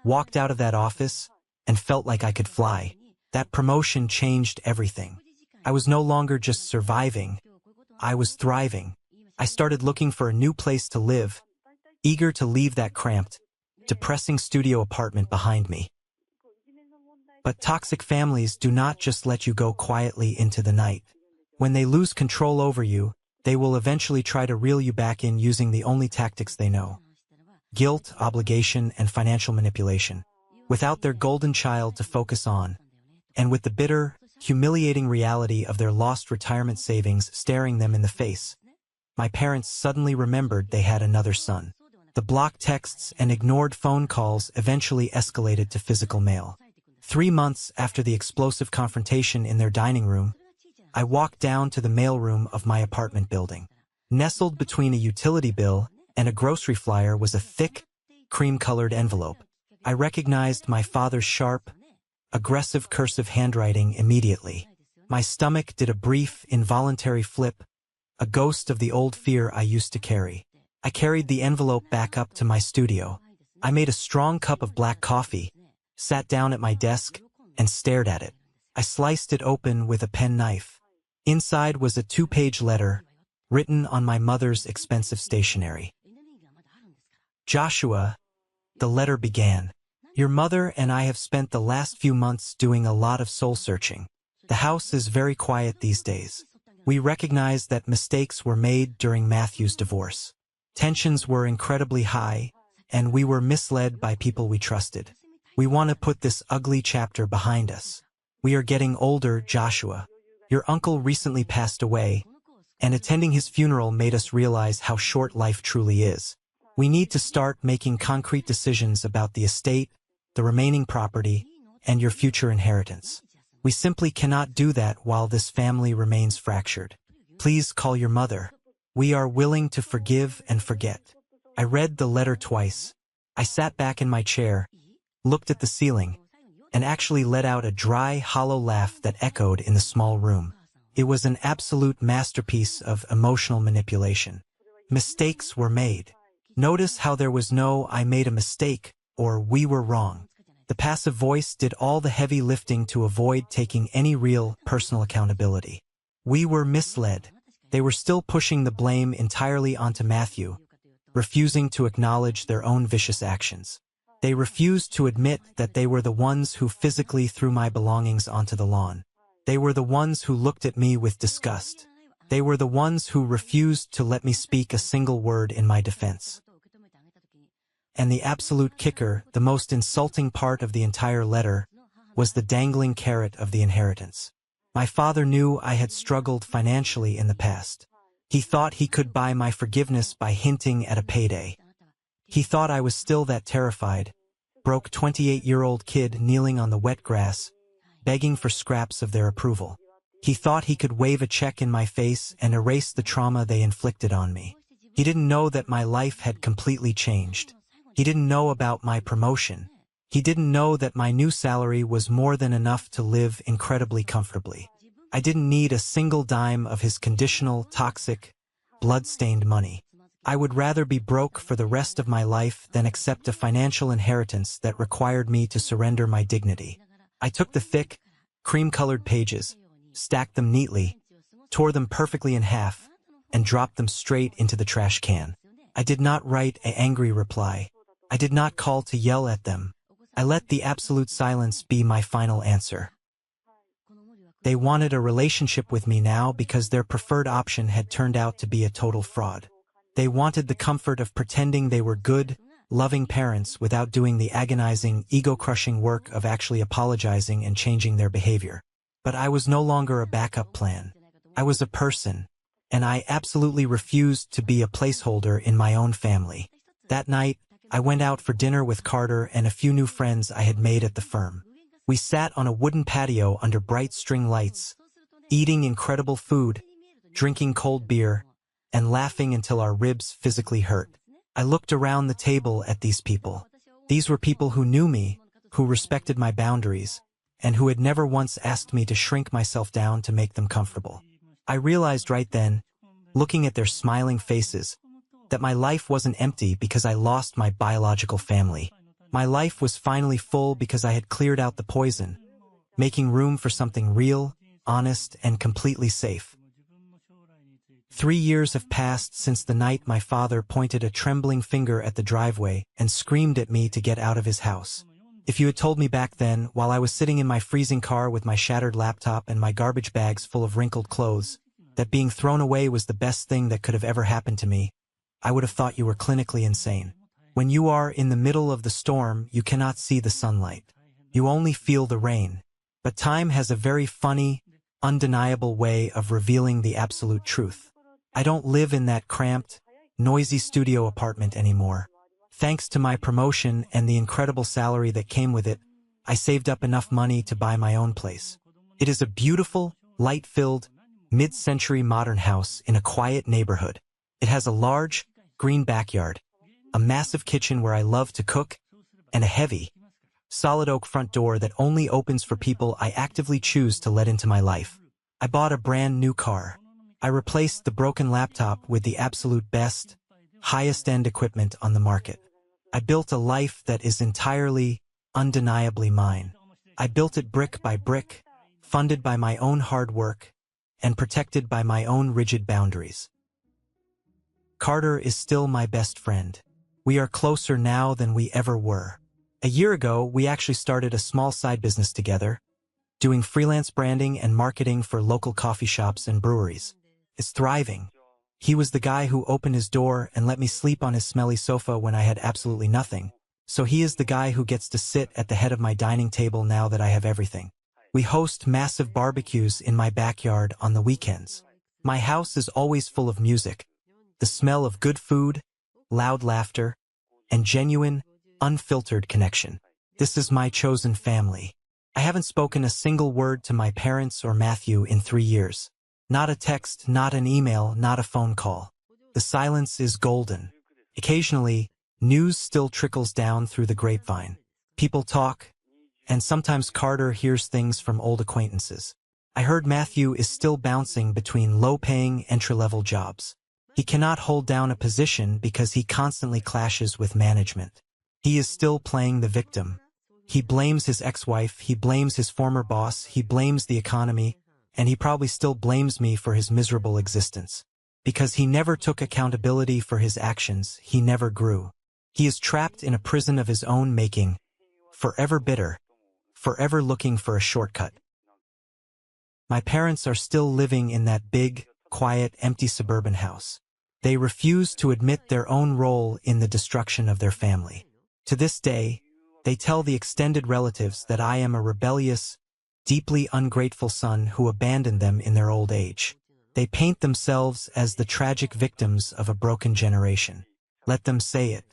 walked out of that office, and felt like I could fly. That promotion changed everything. I was no longer just surviving. I was thriving. I started looking for a new place to live, eager to leave that cramped, depressing studio apartment behind me. But toxic families do not just let you go quietly into the night. When they lose control over you, they will eventually try to reel you back in using the only tactics they know: guilt, obligation, and financial manipulation. Without their golden child to focus on, and with the bitter, humiliating reality of their lost retirement savings staring them in the face, my parents suddenly remembered they had another son. The blocked texts and ignored phone calls eventually escalated to physical mail. 3 months after the explosive confrontation in their dining room, I walked down to the mailroom of my apartment building. Nestled between a utility bill and a grocery flyer was a thick, cream-colored envelope. I recognized my father's sharp, aggressive cursive handwriting immediately. My stomach did a brief, involuntary flip, a ghost of the old fear I used to carry. I carried the envelope back up to my studio. I made a strong cup of black coffee, sat down at my desk, and stared at it. I sliced it open with a penknife. Inside was a 2-page letter, written on my mother's expensive stationery. Joshua, the letter began. Your mother and I have spent the last few months doing a lot of soul-searching. The house is very quiet these days. We recognize that mistakes were made during Matthew's divorce. Tensions were incredibly high, and we were misled by people we trusted. We want to put this ugly chapter behind us. We are getting older, Joshua. Your uncle recently passed away, and attending his funeral made us realize how short life truly is. We need to start making concrete decisions about the estate, the remaining property, and your future inheritance. We simply cannot do that while this family remains fractured. Please call your mother. We are willing to forgive and forget. I read the letter twice. I sat back in my chair, looked at the ceiling, and actually let out a dry, hollow laugh that echoed in the small room. It was an absolute masterpiece of emotional manipulation. Mistakes were made. Notice how there was no "I made a mistake" or "we were wrong." The passive voice did all the heavy lifting to avoid taking any real, personal accountability. We were misled. They were still pushing the blame entirely onto Matthew, refusing to acknowledge their own vicious actions. They refused to admit that they were the ones who physically threw my belongings onto the lawn. They were the ones who looked at me with disgust. They were the ones who refused to let me speak a single word in my defense. And the absolute kicker, the most insulting part of the entire letter, was the dangling carrot of the inheritance. My father knew I had struggled financially in the past. He thought he could buy my forgiveness by hinting at a payday. He thought I was still that terrified, broke 28-year-old kid kneeling on the wet grass, begging for scraps of their approval. He thought he could wave a check in my face and erase the trauma they inflicted on me. He didn't know that my life had completely changed. He didn't know about my promotion. He didn't know that my new salary was more than enough to live incredibly comfortably. I didn't need a single dime of his conditional, toxic, blood-stained money. I would rather be broke for the rest of my life than accept a financial inheritance that required me to surrender my dignity. I took the thick, cream-colored pages, stacked them neatly, tore them perfectly in half, and dropped them straight into the trash can. I did not write an angry reply. I did not call to yell at them. I let the absolute silence be my final answer. They wanted a relationship with me now because their preferred option had turned out to be a total fraud. They wanted the comfort of pretending they were good, loving parents without doing the agonizing, ego-crushing work of actually apologizing and changing their behavior. But I was no longer a backup plan. I was a person, and I absolutely refused to be a placeholder in my own family. That night, I went out for dinner with Carter and a few new friends I had made at the firm. We sat on a wooden patio under bright string lights, eating incredible food, drinking cold beer, and laughing until our ribs physically hurt. I looked around the table at these people. These were people who knew me, who respected my boundaries, and who had never once asked me to shrink myself down to make them comfortable. I realized right then, looking at their smiling faces, that my life wasn't empty because I lost my biological family. My life was finally full because I had cleared out the poison, making room for something real, honest, and completely safe. 3 years have passed since the night my father pointed a trembling finger at the driveway and screamed at me to get out of his house. If you had told me back then, while I was sitting in my freezing car with my shattered laptop and my garbage bags full of wrinkled clothes, that being thrown away was the best thing that could have ever happened to me, I would have thought you were clinically insane. When you are in the middle of the storm, you cannot see the sunlight. You only feel the rain. But time has a very funny, undeniable way of revealing the absolute truth. I don't live in that cramped, noisy studio apartment anymore. Thanks to my promotion and the incredible salary that came with it, I saved up enough money to buy my own place. It is a beautiful, light-filled, mid-century modern house in a quiet neighborhood. It has a large, green backyard, a massive kitchen where I love to cook, and a heavy, solid oak front door that only opens for people I actively choose to let into my life. I bought a brand new car. I replaced the broken laptop with the absolute best, highest-end equipment on the market. I built a life that is entirely, undeniably mine. I built it brick by brick, funded by my own hard work, and protected by my own rigid boundaries. Carter is still my best friend. We are closer now than we ever were. A year ago, we actually started a small side business together, doing freelance branding and marketing for local coffee shops and breweries. It's thriving. He was the guy who opened his door and let me sleep on his smelly sofa when I had absolutely nothing. So he is the guy who gets to sit at the head of my dining table now that I have everything. We host massive barbecues in my backyard on the weekends. My house is always full of music, the smell of good food, loud laughter, and genuine, unfiltered connection. This is my chosen family. I haven't spoken a single word to my parents or Matthew in 3 years. Not a text, not an email, not a phone call. The silence is golden. Occasionally, news still trickles down through the grapevine. People talk, and sometimes Carter hears things from old acquaintances. I heard Matthew is still bouncing between low-paying entry-level jobs. He cannot hold down a position because he constantly clashes with management. He is still playing the victim. He blames his ex-wife, he blames his former boss, he blames the economy, and he probably still blames me for his miserable existence. Because he never took accountability for his actions, he never grew. He is trapped in a prison of his own making, forever bitter, forever looking for a shortcut. My parents are still living in that big, quiet, empty suburban house. They refuse to admit their own role in the destruction of their family. To this day, they tell the extended relatives that I am a rebellious, deeply ungrateful son who abandoned them in their old age. They paint themselves as the tragic victims of a broken generation. Let them say it.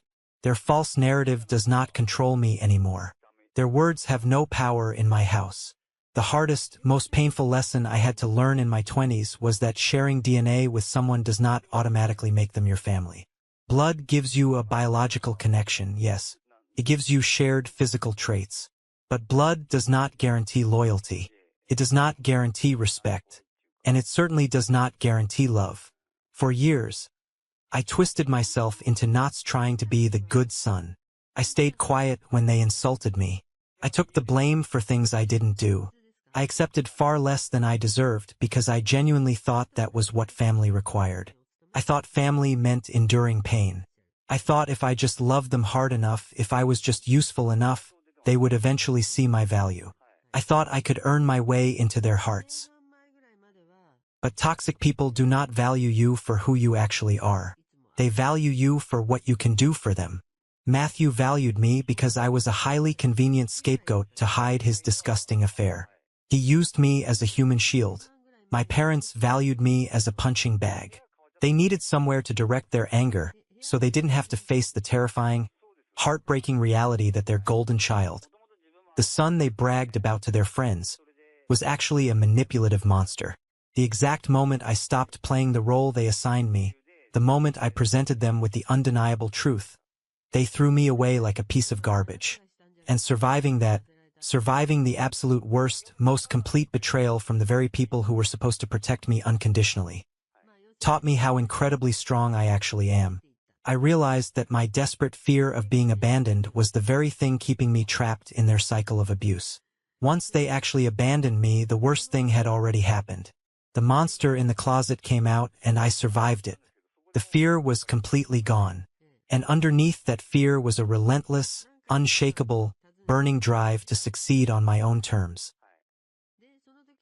Their false narrative does not control me anymore. Their words have no power in my house. The hardest, most painful lesson I had to learn in my 20s was that sharing DNA with someone does not automatically make them your family. Blood gives you a biological connection, yes. It gives you shared physical traits. But blood does not guarantee loyalty. It does not guarantee respect. And it certainly does not guarantee love. For years, I twisted myself into knots trying to be the good son. I stayed quiet when they insulted me. I took the blame for things I didn't do. I accepted far less than I deserved because I genuinely thought that was what family required. I thought family meant enduring pain. I thought if I just loved them hard enough, if I was just useful enough, they would eventually see my value. I thought I could earn my way into their hearts. But toxic people do not value you for who you actually are. They value you for what you can do for them. Matthew valued me because I was a highly convenient scapegoat to hide his disgusting affair. He used me as a human shield. My parents valued me as a punching bag. They needed somewhere to direct their anger, so they didn't have to face the terrifying, heartbreaking reality that their golden child, the son they bragged about to their friends, was actually a manipulative monster. The exact moment I stopped playing the role they assigned me, the moment I presented them with the undeniable truth, they threw me away like a piece of garbage. And surviving the absolute worst, most complete betrayal from the very people who were supposed to protect me unconditionally, taught me how incredibly strong I actually am. I realized that my desperate fear of being abandoned was the very thing keeping me trapped in their cycle of abuse. Once they actually abandoned me, the worst thing had already happened. The monster in the closet came out, and I survived it. The fear was completely gone. And underneath that fear was a relentless, unshakable, burning drive to succeed on my own terms.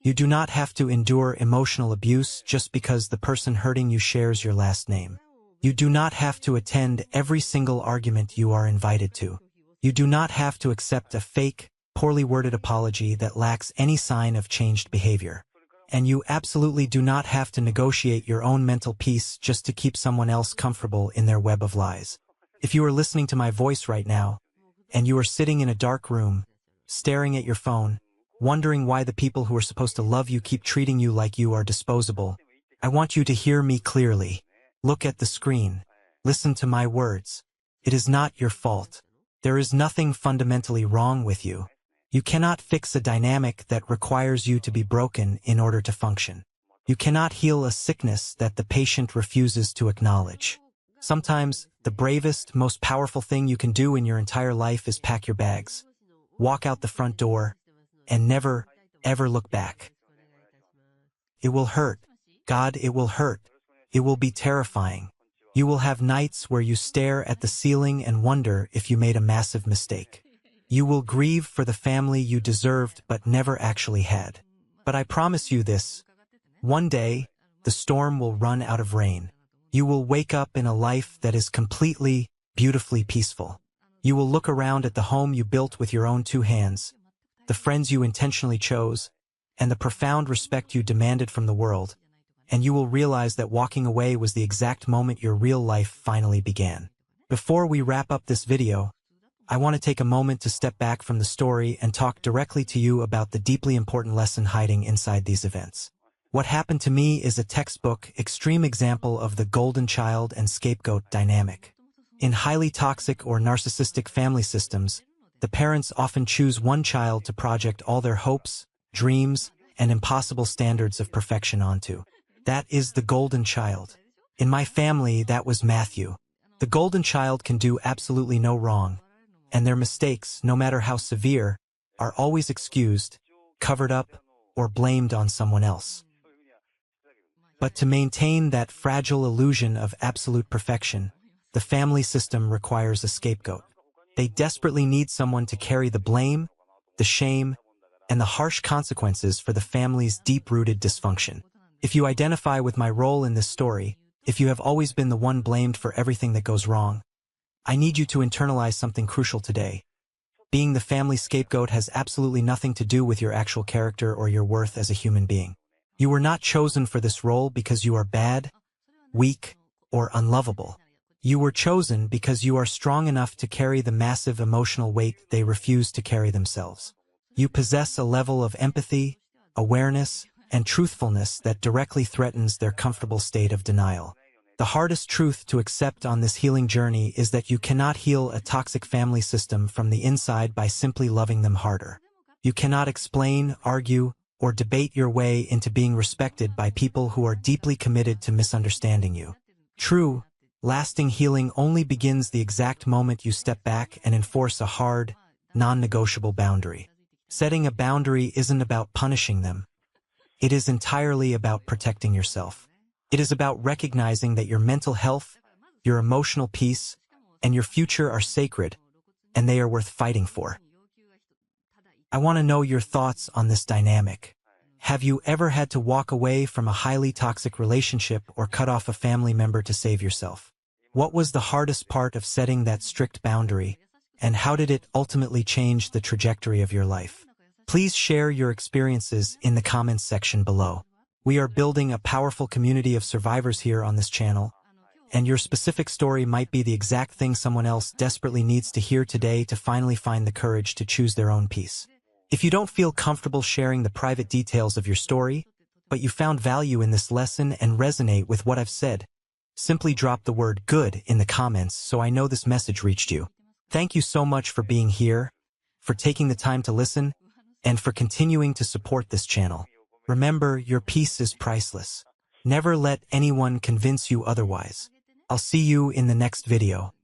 You do not have to endure emotional abuse just because the person hurting you shares your last name. You do not have to attend every single argument you are invited to. You do not have to accept a fake, poorly worded apology that lacks any sign of changed behavior. And you absolutely do not have to negotiate your own mental peace just to keep someone else comfortable in their web of lies. If you are listening to my voice right now, and you are sitting in a dark room, staring at your phone, wondering why the people who are supposed to love you keep treating you like you are disposable. I want you to hear me clearly. Look at the screen. Listen to my words. It is not your fault. There is nothing fundamentally wrong with you. You cannot fix a dynamic that requires you to be broken in order to function. You cannot heal a sickness that the patient refuses to acknowledge. Sometimes, the bravest, most powerful thing you can do in your entire life is pack your bags, walk out the front door, and never, ever look back. It will hurt. God, it will hurt. It will be terrifying. You will have nights where you stare at the ceiling and wonder if you made a massive mistake. You will grieve for the family you deserved but never actually had. But I promise you this. One day, the storm will run out of rain. You will wake up in a life that is completely, beautifully peaceful. You will look around at the home you built with your own two hands, the friends you intentionally chose, and the profound respect you demanded from the world, and you will realize that walking away was the exact moment your real life finally began. Before we wrap up this video, I want to take a moment to step back from the story and talk directly to you about the deeply important lesson hiding inside these events. What happened to me is a textbook, extreme example of the golden child and scapegoat dynamic. In highly toxic or narcissistic family systems, the parents often choose one child to project all their hopes, dreams, and impossible standards of perfection onto. That is the golden child. In my family, that was Matthew. The golden child can do absolutely no wrong, and their mistakes, no matter how severe, are always excused, covered up, or blamed on someone else. But to maintain that fragile illusion of absolute perfection, the family system requires a scapegoat. They desperately need someone to carry the blame, the shame, and the harsh consequences for the family's deep-rooted dysfunction. If you identify with my role in this story, if you have always been the one blamed for everything that goes wrong, I need you to internalize something crucial today. Being the family scapegoat has absolutely nothing to do with your actual character or your worth as a human being. You were not chosen for this role because you are bad, weak, or unlovable. You were chosen because you are strong enough to carry the massive emotional weight they refuse to carry themselves. You possess a level of empathy, awareness, and truthfulness that directly threatens their comfortable state of denial. The hardest truth to accept on this healing journey is that you cannot heal a toxic family system from the inside by simply loving them harder. You cannot explain, argue, or debate your way into being respected by people who are deeply committed to misunderstanding you. True, lasting healing only begins the exact moment you step back and enforce a hard, non-negotiable boundary. Setting a boundary isn't about punishing them. It is entirely about protecting yourself. It is about recognizing that your mental health, your emotional peace, and your future are sacred, and they are worth fighting for. I want to know your thoughts on this dynamic. Have you ever had to walk away from a highly toxic relationship or cut off a family member to save yourself? What was the hardest part of setting that strict boundary, and how did it ultimately change the trajectory of your life? Please share your experiences in the comments section below. We are building a powerful community of survivors here on this channel, and your specific story might be the exact thing someone else desperately needs to hear today to finally find the courage to choose their own peace. If you don't feel comfortable sharing the private details of your story, but you found value in this lesson and resonate with what I've said, simply drop the word "good" in the comments so I know this message reached you. Thank you so much for being here, for taking the time to listen, and for continuing to support this channel. Remember, your peace is priceless. Never let anyone convince you otherwise. I'll see you in the next video.